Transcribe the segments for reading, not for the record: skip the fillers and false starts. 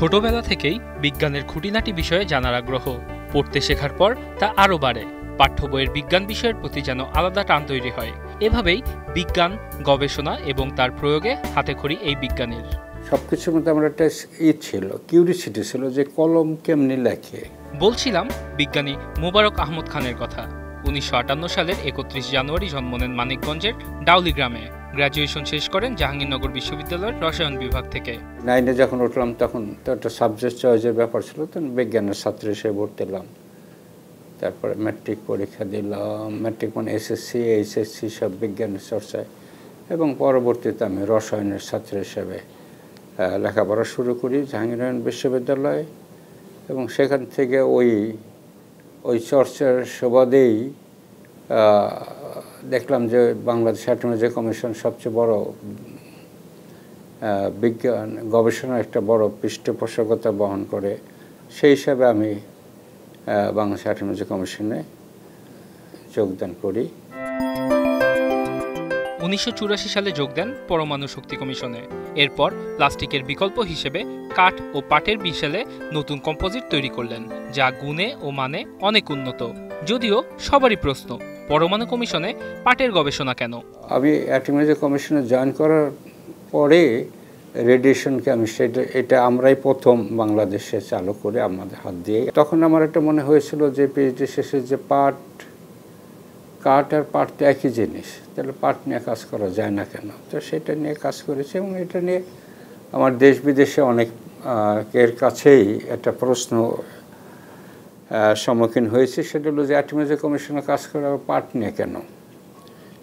ছোটবেলা থেকেই বিজ্ঞানের খুঁটিনাটি বিষয়ে জানার আগ্রহ পড়তে শেখার পর তা আরও বাড়ে। পাঠ্য বইয়ের বিজ্ঞান বিষয়ের প্রতি যেন আলাদা টান তৈরি হয়। এভাবেই বিজ্ঞান, গবেষণা এবং তার প্রয়োগে হাতেখড়ি এই বিজ্ঞানীর। সবকিছুর মধ্যে আমার একটা ছিল, কিউরিসিটি ছিল যে কলম কেমনি লেখে। বলছিলাম বিজ্ঞানী মোবারক আহমদ খানের কথা। ১৯৫৮ সালের ৩১ জানুয়ারি জন্ম নেন মানিকগঞ্জের ডাউলি গ্রামে। গ্র্যাজুয়েশন শেষ করেন জাহাঙ্গীরনগর বিশ্ববিদ্যালয়ের রসায়ন বিভাগ থেকে। 9-এ যখন উঠলাম তখন তো একটা সাবজেক্ট চয়েসের ব্যাপার ছিল, তখন বিজ্ঞানের ছাত্র হিসেবে ভর্তি হলাম। তারপরে ম্যাট্রিক পরীক্ষা দিলাম, ম্যাট্রিক মানে এসএসসি, এইচএসসি সব বিজ্ঞানের চর্চায়, এবং পরবর্তীতে আমি রসায়নের ছাত্র হিসেবে লেখাপড়া শুরু করি জাহাঙ্গীরনগর বিশ্ববিদ্যালয়ে। এবং সেখান থেকে ওই চর্চার সুবাদেই দেখলাম যে বাংলাদেশ অ্যাটমিক কমিশন সবচেয়ে বড় বিজ্ঞান গবেষণার একটা বড় পৃষ্ঠপোষকতা বহন করে। সেই হিসাবে আমি বাংলাদেশ অ্যাটমিক কমিশনে যোগদান করি। ১৯৮৪ সালে যোগ দেন পরমাণু শক্তি কমিশনে। এরপর প্লাস্টিকের বিকল্প হিসেবে কাঠ ও পাটের মিশেলে নতুন কম্পোজিট তৈরি করলেন, যা গুণে ও মানে অনেক উন্নত। যদিও সবারই প্রশ্ন, পরমাণু কমিশনে পাটের গবেষণা কেন? আমি অ্যাটমিক কমিশনে জয়েন করার পরে রেডিয়েশন কেমিস্ট্রি এটা আমরাই প্রথম বাংলাদেশে চালু করে আমাদের হাত দিয়ে। তখন আমার একটা মনে হয়েছিল যে পিএইচডি শেষে যে কাঠ আর পাট তো একই জিনিস, তাহলে পাট নিয়ে কাজ করা যায় না কেন? তো সেটা নিয়ে কাজ করেছে, এবং এটা নিয়ে আমার দেশ বিদেশে অনেকের কাছেই একটা প্রশ্ন সম্মুখীন হয়েছে। সেটা হলো যে অ্যাটমিক কমিশনে কাজ করা পাট নিয়ে কেন?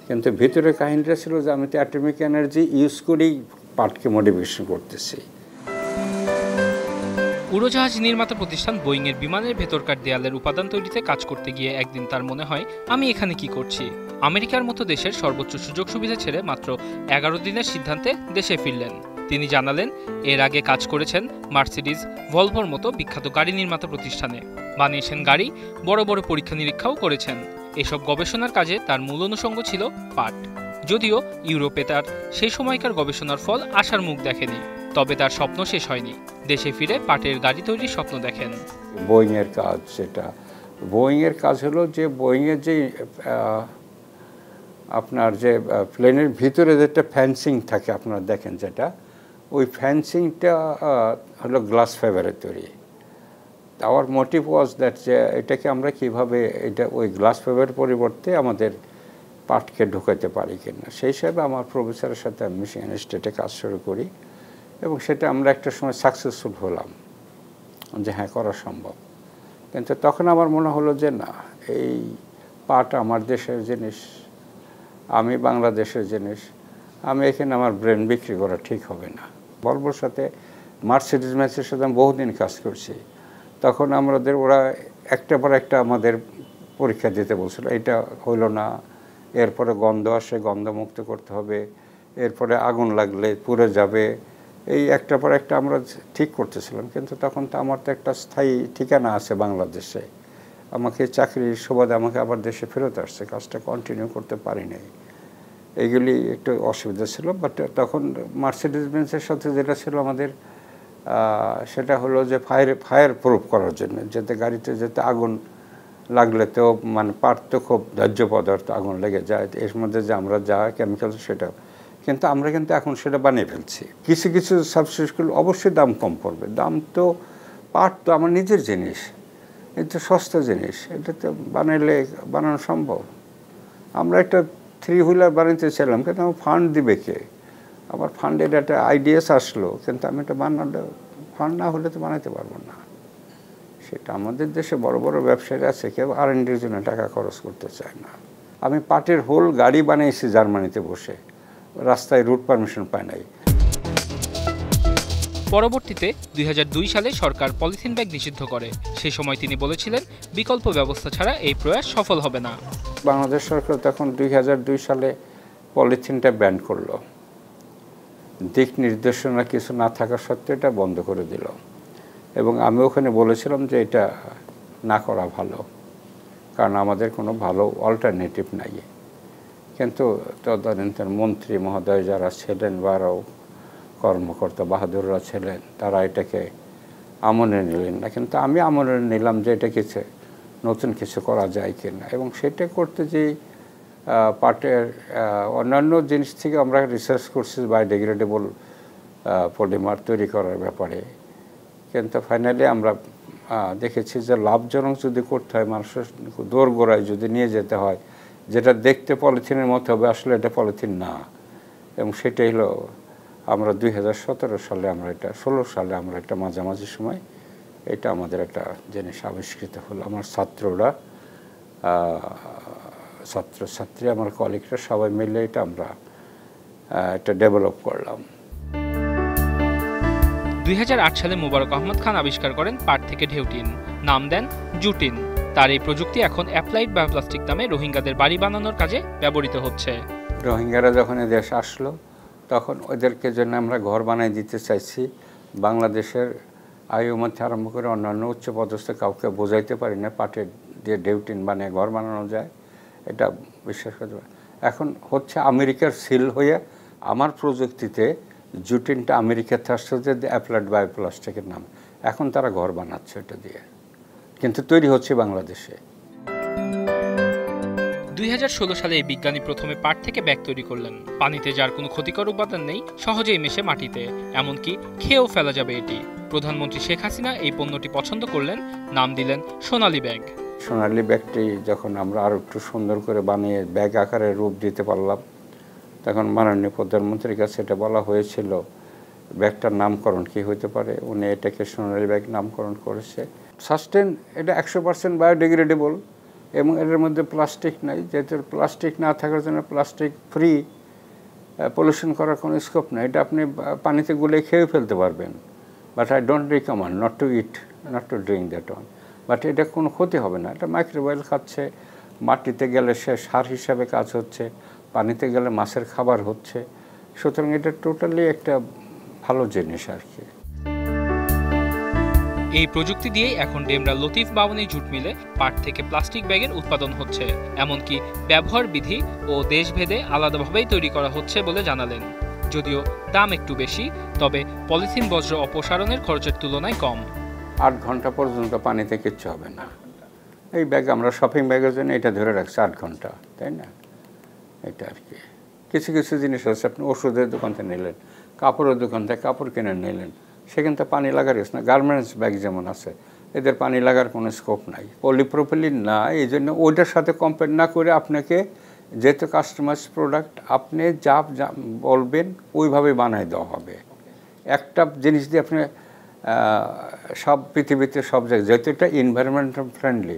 কিন্তু ভিতরে কাহিনীটা ছিল যে আমি তো অ্যাটমিক এনার্জি ইউজ করেই পাটকে মডিফিকেশন করতেছি। উড়োজাহাজ নির্মাতা প্রতিষ্ঠান বোয়িংয়ের বিমানের ভেতরকার দেয়ালের উপাদান তৈরিতে কাজ করতে গিয়ে একদিন তার মনে হয়, আমি এখানে কি করছি? আমেরিকার মতো দেশের সর্বোচ্চ সুযোগ সুবিধা ছেড়ে মাত্র 11 দিনের সিদ্ধান্তে দেশে ফিরলেন। তিনি জানালেন, এর আগে কাজ করেছেন মার্সিডিজ, ভলভোর মতো বিখ্যাত গাড়ি নির্মাতা প্রতিষ্ঠানে, বানিয়েছেন গাড়ি, বড় বড় পরীক্ষা নিরীক্ষাও করেছেন। এসব গবেষণার কাজে তার মূল অনুষঙ্গ ছিল পাট। যদিও ইউরোপে তার সেই সময়কার গবেষণার ফল আশার মুখ দেখেনি, তবে তার স্বপ্ন শেষ হয়নি। দেশে ফিরে পাটের গাড়ি তৈরির স্বপ্ন দেখেন। বোয়িংয়ের কাজ, সেটা বোয়িংয়ের কাজ হলো যে বোয়িংয়ের যে আপনার যে প্লেনের ভিতরে যেটা ফ্যান্সিং থাকে আপনারা দেখেন, যেটা ওই ফ্যান্সিংটা হলো গ্লাস ফাইবারের তৈরি। আওয়ার মোটিভ ওয়াজ দ্যাট যে এটাকে আমরা কীভাবে ওই গ্লাস ফাইবারের পরিবর্তে আমাদের পাটকে ঢুকাতে পারি কিনা। সেই হিসাবে আমার প্রফেসরের সাথে আমি মিশিগান স্টেটে কাজ শুরু করি, এবং সেটা আমরা একটা সময় সাকসেসফুল হলাম যে হ্যাঁ, করা সম্ভব। কিন্তু তখন আমার মনে হলো যে না, এই পাট আমার দেশের জিনিস, আমি বাংলাদেশের জিনিস, আমি এখানে আমার ব্রেন বিক্রি করা ঠিক হবে না। ভলভোর সাথে, মার্সিডিজ ম্যাচের সাথে আমি বহুদিন কাজ করছি। তখন ওরা একটা পর একটা আমাদের পরীক্ষা দিতে বলছিল, এটা হইল না, এরপরে গন্ধ আসে, গন্ধমুক্ত করতে হবে, এরপরে আগুন লাগলে পুড়ে যাবে, এই একটা পর একটা আমরা ঠিক করতেছিলাম। কিন্তু তখন তো আমার তো একটা স্থায়ী ঠিকানা আছে বাংলাদেশে, আমাকে চাকরির সুবাদে আমাকে আবার দেশে ফেরত আসছে, কাজটা কন্টিনিউ করতে পারি নাই। এইগুলি একটু অসুবিধা ছিল। বাট তখন মার্সিডিজ বেঞ্চের সাথে যেটা ছিল আমাদের, সেটা হলো যে ফায়ার প্রুফ করার জন্য, যাতে গাড়িতে যাতে আগুন লাগলে তো মানে পাট তো খুব দাহ্য পদার্থ, আগুন লেগে যায়, এর মধ্যে যে আমরা যা কেমিক্যাল সেটা, কিন্তু আমরা এখন সেটা বানিয়ে ফেলছি। কিছু কিছু সাবস্টিটিউটগুলো অবশ্যই দাম কম পড়বে, দাম তো পাট তো আমার নিজের জিনিস, এটা সস্তা জিনিস, এটা তো বানানো সম্ভব। আমরা একটা 3 হুইলার বানাতে চাইলাম, কিন্তু আমার ফান্ড দিবে কে? আমার ফান্ডের একটা আইডিয়াস আসলো, কিন্তু আমি এটা ফান্ড না হলে তো বানাতে পারবো না। সেটা আমাদের দেশে বড় বড় ব্যবসায়ী আছে, কেউ R&Dর জন্য টাকা খরচ করতে চায় না। আমি পাটের হোল গাড়ি বানিয়েছি জার্মানিতে বসে, রাস্তায় রুট পারমিশন পায় নাই। পরবর্তীতে 2002 সালে সরকার পলিথিন ব্যাগ নিষিদ্ধ করে। সে সময় তিনি বলেছিলেন, বিকল্প ব্যবস্থা ছাড়া এই প্রয়াস সফল হবে না। বাংলাদেশ সরকার তখন 2002 সালে পলিথিনটা ব্যান করলো, দিক নির্দেশনা কিছু না থাকা সত্ত্বেও এটা বন্ধ করে দিল। এবং আমি ওখানে বলেছিলাম যে এটা না করা ভালো, কারণ আমাদের কোনো ভালো অল্টারনেটিভ নাই। কিন্তু তদানীন্তন মন্ত্রী মহোদয় যারা ছিলেন বা আরও কর্মকর্তা বাহাদুররা ছিলেন, তারা এটাকে আমলে নিলেন না, কিন্তু আমি আমলে নিলাম যে এটা কিছু নতুন কিছু করা যায় কিনা, এবং সেটা করতে যে পাটের অন্যান্য জিনিস থেকে আমরা রিসার্চ করছি বায়োডিগ্রেডেবল পলিমার তৈরি করার ব্যাপারে, কিন্তু ফাইনালি আমরা দেখেছি যে লাভজনক যদি করতে হয়, মানুষের দোরগোড়ায় যদি নিয়ে যেতে হয়, যেটা দেখতে পলিথিনের মতো হবে আসলে এটা পলিথিন না, এবং সেটাই হলো আমরা 2017 সালে আমরা এটা 16 সালে আমরা এটা মাঝামাঝি সময় এটা আমাদের একটা জিনিস আবিষ্কৃত হলো। আমার ছাত্ররা ছাত্রছাত্রী আমার কলিগরা সবাই মিলে এটা আমরা এটা ডেভেলপ করলাম। 2008 সালে মোবারক আহমদ খান আবিষ্কার করেন পাট থেকে ঢেউটিন, নাম দেন জুটিন। তার এই প্রযুক্তি এখন অ্যাপ্লাইড বায়োপ্লাস্টিক নামে রোহিঙ্গাদের বাড়ি বানানোর কাজে ব্যবহৃত হচ্ছে। রোহিঙ্গারা যখন দেশ আসলো তখন ওদেরকে জন্য আমরা ঘর বানাই দিতে চাইছি। বাংলাদেশের আইওমধ্যে আরম্ভ করে অন্যান্য উচ্চপদস্থ কাউকে বোঝাইতে পারি না পাটের দিয়ে ঢেউটিন বানিয়ে ঘর বানানো যায়, এটা বিশ্বাস করতে পারি। এখন হচ্ছে আমেরিকার সিল হয়ে আমার প্রযুক্তিতে জুটিনটা আমেরিকাতে আসছে যে অ্যাপ্লাইড বায়োপ্লাস্টিকের নাম, এখন তারা ঘর বানাচ্ছে এটা দিয়ে, কিন্তু তৈরি হচ্ছে বাংলাদেশে। 2016 সালে এই বিজ্ঞানী প্রথমে পাট থেকে ব্যাগ তৈরি করলেন। পানিতে যার কোনো ক্ষতিকর উপাদান নেই, সহজেই মেশে মাটিতে, এমনকি খেয়েও ফেলা যাবে এটি। প্রধানমন্ত্রী শেখ হাসিনা এই পণ্যটি পছন্দ করলেন, নাম দিলেন সোনালী ব্যাগ। সোনালী ব্যাগটি যখন আমরা আরও একটু সুন্দর করে বানিয়ে ব্যাগ আকারে রূপ দিতে পারলাম, তখন মাননীয় প্রধানমন্ত্রীর কাছে এটা বলা হয়েছিল ব্যাগটার নামকরণ কী হতে পারে। উনি এটাকে সোনালী ব্যাগ নামকরণ করেছে। সাস্টেন, এটা 100% বায়োডিগ্রেডেবল এবং এর মধ্যে প্লাস্টিক নাই, যেহেতু প্লাস্টিক না থাকার জন্য প্লাস্টিক ফ্রি, পলিউশন করার কোনো স্কোপ নেই। এটা আপনি পানিতে গুলে খেয়ে ফেলতে পারবেন, but I don't recommend not to eat, not to drink that one. But এটা কোনো ক্ষতি হবে না, এটা মাইক্রোওয়েভ খাচ্ছে, মাটিতে গেলে সে সার হিসাবে কাজ হচ্ছে, পানিতে গেলে মাছের খাবার হচ্ছে, সুতরাং এটা টোটালি একটা ভালো জিনিস আর কি। এই প্রযুক্তি দিয়েই এখন ডেমরা লতিফ বাওয়ানি জুট মিলে পাট থেকে প্লাস্টিক ব্যাগের উৎপাদন হচ্ছে, এমনকি ব্যবহার বিধি ও দেশভেদে আলাদাভাবেই তৈরি করা হচ্ছে বলে জানালেন। যদিও দাম একটু বেশি, তবে পলিথিন বজ্র অপসারণের খরচের তুলনায় কম। 8 ঘন্টা পর্যন্ত পানিতে কিচ্ছু হবে না। এই ব্যাগ আমরা শপিং ব্যাগের জন্য এটা ধরে রাখছি 8 ঘন্টা, তাই না? এটা আর কি। কিছু কিছু জিনিস আছে, আপনি ওষুধের দোকান থেকে নিলেন, কাপড়ের দোকান থেকে কাপড় কিনে নিলেন, সেখান থেকে পানি লাগার না। গার্মেন্টস ব্যাগ যেমন আছে, এদের পানি লাগার কোনো স্কোপ নাই, পলিপ্রোপিলিন না, এই জন্য ওইটার সাথে কম্পেয়ার না করে আপনাকে যেহেতু কাস্টমাইজ প্রোডাক্ট, আপনি যা বলবেন ওইভাবে বানায় দেওয়া হবে। একটা জিনিস দিয়ে আপনি সব পৃথিবীতে সব জায়গায়, যেহেতু এটা এনভায়রনমেন্ট ফ্রেন্ডলি,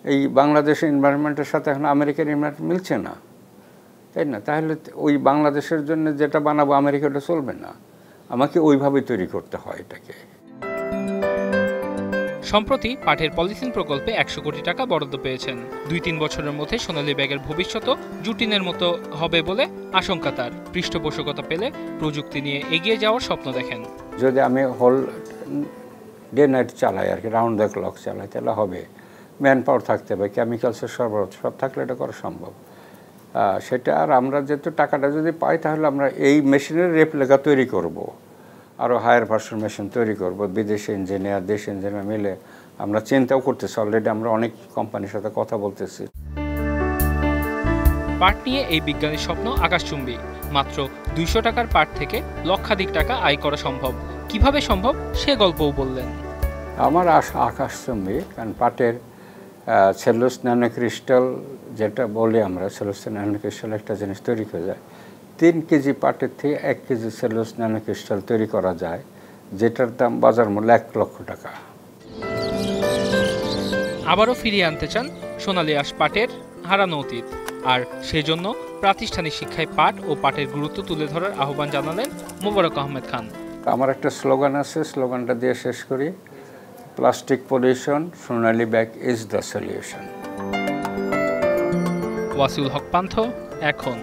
এই বাংলাদেশের এনভায়রনমেন্টের সাথে এখন আমেরিকার এনভায়রনমেন্ট মিলছে না, তাই না? তাহলে ওই বাংলাদেশের জন্য যেটা বানাবো আমেরিকাটা চলবে না, আমাকে ওইভাবে তৈরি করতে হয় এটাকে। সম্প্রতি পাটের পলিথিন প্রকল্পে 100 কোটি টাকা বরাদ্দ পেয়েছেন। 2-3 বছরের মধ্যে সোনালী ব্যাগের ভবিষ্যৎ জুটিনের মতো হবে বলে আশঙ্কা তার। পৃষ্ঠপোষকতা পেলে প্রযুক্তি নিয়ে এগিয়ে যাওয়ার স্বপ্ন দেখেন। যদি আমি হোল ডে নাইট চালাই আর কি, রাউন্ড দ্য ক্লক চালাই, তাহলে হবে। ম্যান পাওয়ার থাকতে হবে, কেমিক্যালসের সরবরাহ সব থাকলে এটা করা সম্ভব। সেটা আর আমরা যেহেতু টাকাটা যদি পাই, তাহলে আমরা এই মেশিনের রেপ্লিকা তৈরি করব, আরও হায়ার ভার্সন মেশিন তৈরি করব, বিদেশি ইঞ্জিনিয়ার দেশি ইঞ্জিনিয়ার মিলে আমরা চিন্তাও করতেছি। অলরেডি আমরা অনেক কোম্পানির সাথে কথা বলতেছি। পাট নিয়ে এই বিজ্ঞানীর স্বপ্ন আকাশচুম্বী। মাত্র 200 টাকার পাট থেকে লক্ষাধিক টাকা আয় করা সম্ভব। কিভাবে সম্ভব সে গল্পও বললেন। আমার আশা আকাশচুম্বী, কারণ পাটের সেলুলোজ ন্যানোক্রিস্টাল যেটা বলি আমরা, সেলুলোজ ন্যানোক্রিস্টাল একটা জিনিস তৈরি করে যায়। 3 কেজি পাটের থেকে 1 কেজি সেলুলোজ ন্যানোক্রিস্টাল তৈরি করা যায়, যেটার দাম বাজার মূল্য 1 লক্ষ টাকা। আবারও ফিরিয়ে আনতে চান সোনালী আঁশ পাটের হারানো অতীত, আর সেজন্য প্রাতিষ্ঠানিক শিক্ষায় পাট ও পাটের গুরুত্ব তুলে ধরার আহ্বান জানালেন মোবারক আহমেদ খান। আমার একটা স্লোগান আছে, স্লোগানটা দিয়ে শেষ করি, plastic pollution, Sonali bag is the solution. Wasiul Haque Pantho, এখন।